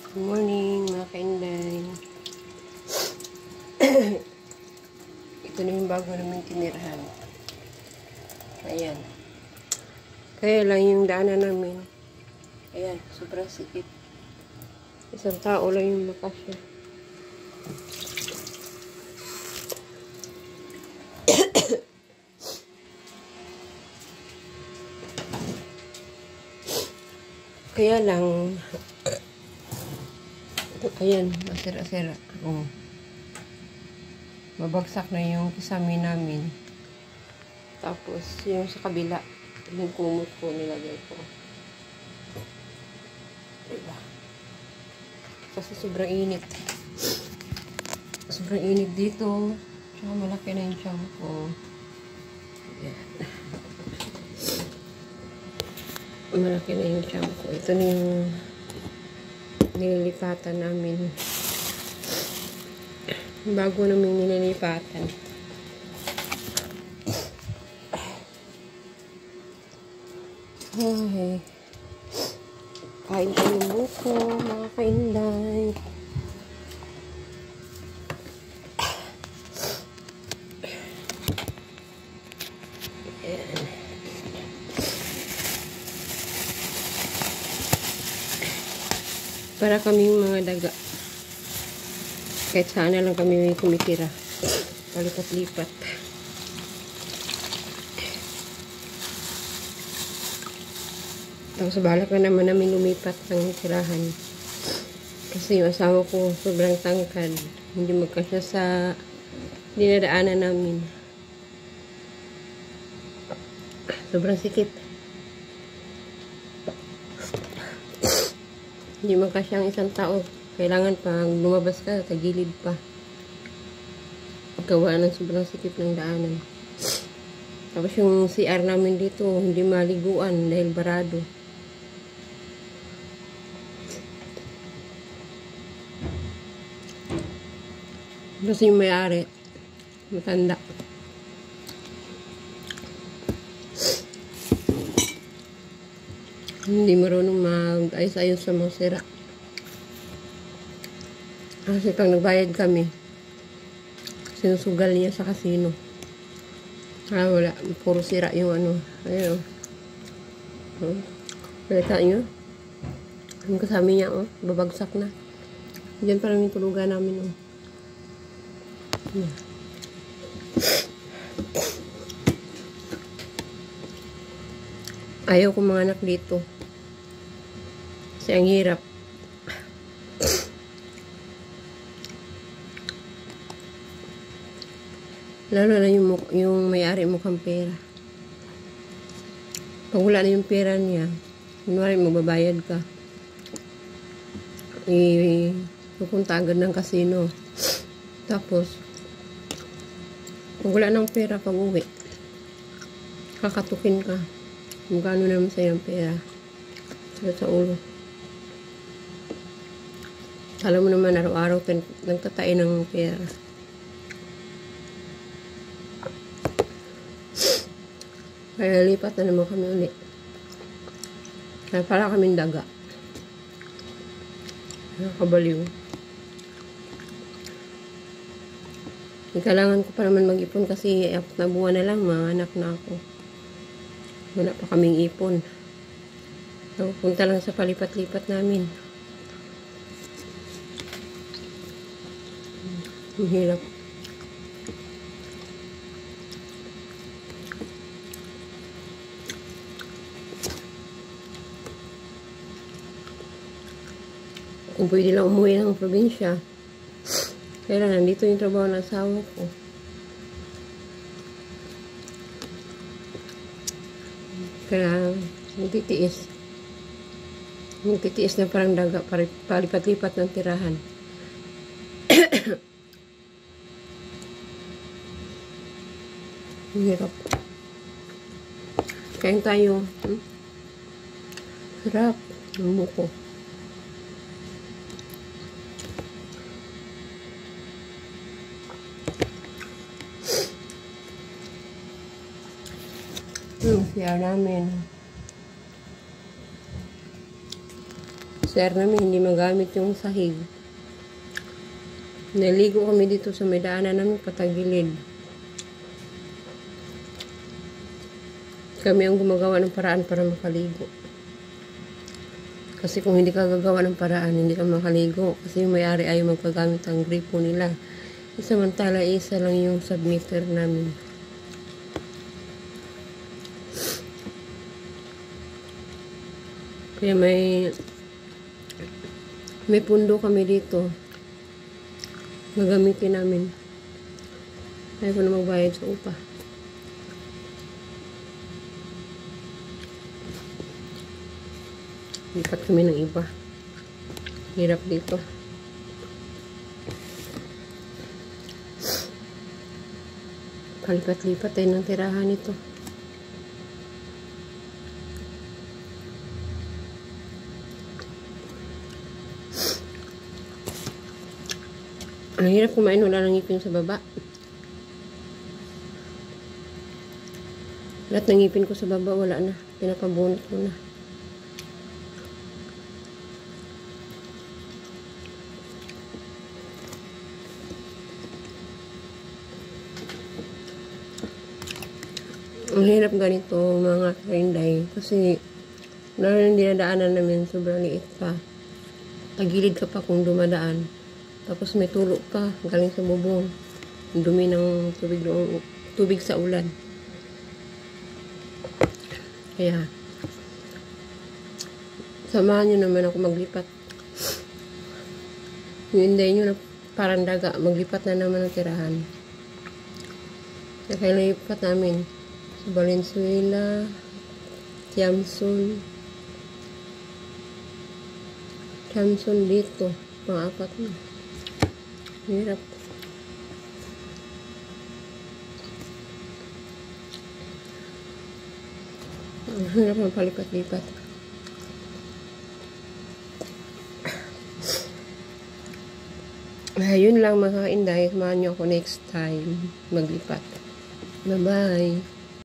Good morning mga kainday. Ito na yung bago namin tinirahan. Ayan. Kaya lang yung daanan namin. Ayan, sobrang sikip. Isang tao lang yung makasya. Kaya lang, ayan, masira-sira. Oh. Mabagsak na yung kisame namin. Tapos, yung sa kabila, yung kumot ko nilagay ko. Diba? Kasi sobrang init. Sobrang init dito. Tsaka malaki na yung tiyan ko. Ayan. Malaki na yung tiyan ko. Ito na yung nililipatan namin. Bago namin nililipatan. Ay. Kain tayo ng buko, mga kainday. Ayan. Para kaming mga daga. Kahit sana lang kami may kumitira. Palipat-lipat. Tapos balak na naman namin lumipat ng tirahan. Kasi yung asawa ko sobrang tangkad. Hindi magkasya sa dinadaanan namin. Sobrang sikip. Hindi magkasya ang isang tao. Kailangan pag lumabas ka, tagilid pa. Gawa ng sobrang sikip ng daanan. Tapos yung CR namin dito, hindi maliguan dahil barado. Kasi yung may-ari, matanda. Hindi marunong mag-ayos-ayos sa mga sira. Kasi pag nagbayad kami, sinusugal niya sa kasino. Wala. Puro sira yung ano. Ayun. Balita nyo. Yung kasama niya, babagsak na. Diyan pa lang yung tulugan namin, Ayaw ko mga anak dito. Kasi ang hirap. Lalo na yung may-ari mukhang pera. Pag wala na yung pera niya, kunwari magbabayad ka. Pupunta agad ng kasino. Tapos, pag wala ng pera pag uwi, kakatukin ka. Magkano naman sa'yo ang pera. Sa ulo. Alam mo naman, araw-araw nagtatay ng pera. Kaya lipat na naman kami ulit. Kaya para kaming daga. Nakakabaliw. Kailangan ko pa naman mag-ipon kasi 4 na buwan na lang, mga anak na ako. Wala pa kaming ipon. So, punta lang sa palipat-lipat namin. Ang hirap. Kung pwede lang umuwi ng probinsya. Kaya lang, nandito yung trabaho ng asawa ko. Kaya, nagtitiis. Nagtitiis na parang daga, palipat-lipat ng tirahan. Hirap. Kain tayo. Sarap. Ang buko. CR namin. CR namin hindi magamit yung sahig. Naligo kami dito sa may daanan namin patagilid. Kami ang gumagawa ng paraan para makaligo. Kasi kung hindi ka gagawa ng paraan, hindi ka makaligo. Kasi yung may-ari ayaw magpagamit ang gripo nila. Samantala, isa lang yung submitter namin. Kaya may pundo kami dito. Gagamitin namin. Ayaw ko na magbayad sa upa. Lipat kami ng iba. Hirap dito. Palipat-lipat tayo ng tirahan ito. Ang hirap kumain, wala nang ngipin sa baba. Lahat ng ngipin ko sa baba, wala na. Pinapabunot ko na. Ang hirap ganito mga karinday kasi lalo yung dinadaanan namin sobrang liit pa. Tagilid ka pa kung dumadaan. Tapos may tulo ka galing sa bubong. Ang dumi ng tubig sa ulan. Kaya samahan nyo naman ako maglipat. Yung inday nyo na parang daga, maglipat na naman ang tirahan. Kaya lipat namin Valenzuela, Tiamson dito, pang-apat na. Hirap. Ang hirap ng palipat-lipat. Yun lang mga kainday. Samahan nyo ako next time maglipat. Bye-bye.